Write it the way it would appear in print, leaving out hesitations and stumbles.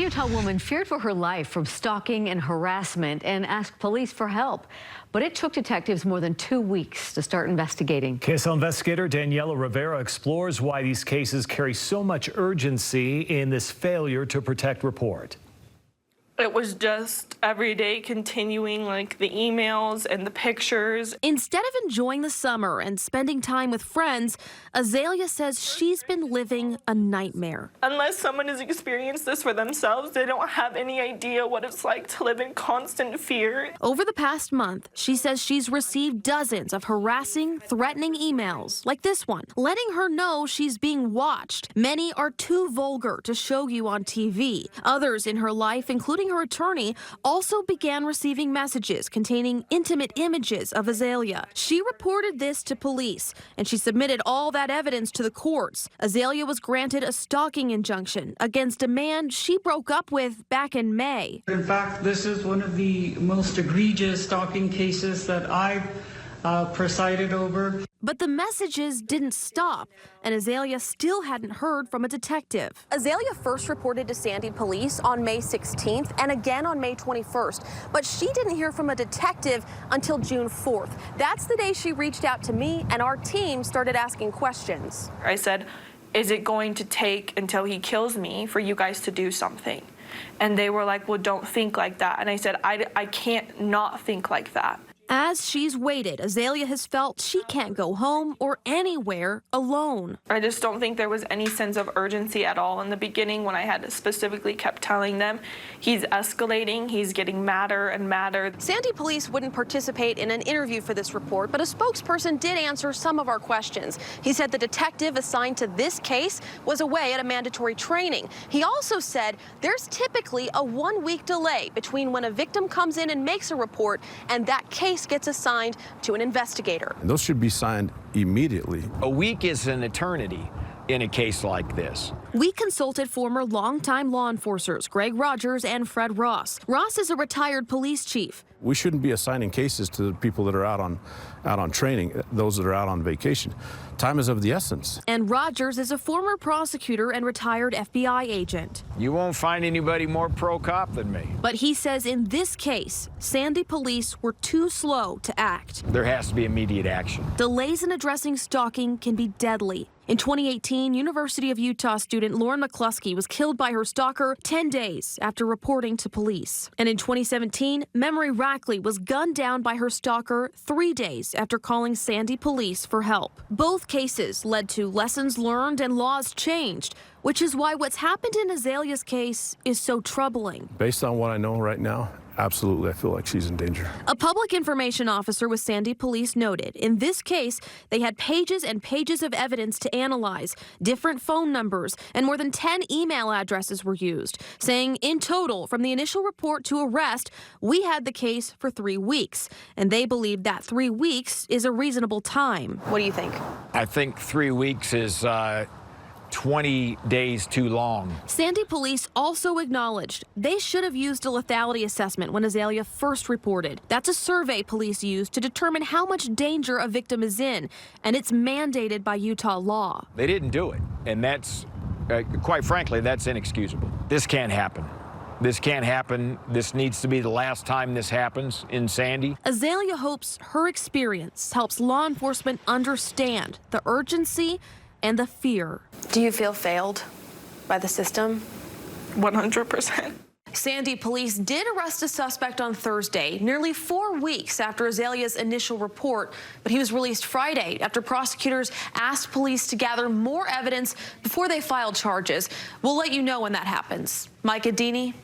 Utah woman feared for her life from stalking and harassment and asked police for help. But it took detectives more than 2 weeks to start investigating. KSL investigator Daniela Rivera explores why these cases carry so much urgency in this failure to protect report. It was just every day continuing, like the emails and the pictures. Instead of enjoying the summer and spending time with friends, Azalea says she's been living a nightmare. Unless someone has experienced this for themselves, they don't have any idea what it's like to live in constant fear. Over the past month, she says she's received dozens of harassing, threatening emails, like this one, letting her know she's being watched. Many are too vulgar to show you on TV. Others in her life, including her attorney, also began receiving messages containing intimate images of Azalea. She reported this to police, and she submitted all that evidence to the courts. Azalea was granted a stalking injunction against a man she broke up with back in May. In fact, this is one of the most egregious stalking cases that I've presided over. But the messages didn't stop, and Azalea still hadn't heard from a detective. Azalea first reported to Sandy police on May 16th and again on May 21st, but she didn't hear from a detective until June 4th. That's the day she reached out to me, and our team started asking questions. I said, is it going to take until he kills me for you guys to do something? And they were like, well, don't think like that. And I said, I can't not think like that. As she's waited, Azalea has felt she can't go home or anywhere alone. I just don't think there was any sense of urgency at all in the beginning when I had specifically kept telling them he's escalating, he's getting madder and madder. Sandy police wouldn't participate in an interview for this report, but a spokesperson did answer some of our questions. He said the detective assigned to this case was away at a mandatory training. He also said there's typically a 1-week delay between when a victim comes in and makes a report and that case gets assigned to an investigator. Those should be signed immediately. A week is an eternity in a case like this. We consulted former longtime law enforcers Greg Rogers and Fred Ross. Ross is a retired police chief. We shouldn't be assigning cases to the people that are out on training, those that are out on vacation. Time is of the essence. And Rogers is a former prosecutor and retired FBI agent. You won't find anybody more pro-cop than me. But he says in this case, Sandy police were too slow to act. There has to be immediate action. Delays in addressing stalking can be deadly. In 2018, University of Utah student Lauren McCluskey was killed by her stalker 10 days after reporting to police. And in 2017, Memory Rackley was gunned down by her stalker 3 days after calling Sandy police for help. Both cases led to lessons learned and laws changed, which is why what's happened in Azalea's case is so troubling. Based on what I know right now, absolutely, I feel like she's in danger. A public information officer with Sandy police noted, in this case, they had pages and pages of evidence to analyze, different phone numbers, and more than 10 email addresses were used, saying in total, from the initial report to arrest, we had the case for 3 weeks. And they believe that 3 weeks is a reasonable time. What do you think? I think 3 weeks is 20 days too long. Sandy police also acknowledged they should have used a lethality assessment when Azalea first reported. That's a survey police use to determine how much danger a victim is in, and it's mandated by Utah law. They didn't do it, and that's, quite frankly, that's inexcusable. This can't happen. This can't happen. This needs to be the last time this happens in Sandy. Azalea hopes her experience helps law enforcement understand the urgency and the fear. Do you feel failed by the system? 100%. Sandy police did arrest a suspect on Thursday, nearly 4 weeks after Azalea's initial report, but he was released Friday after prosecutors asked police to gather more evidence before they filed charges. We'll let you know when that happens. Micah Deeney,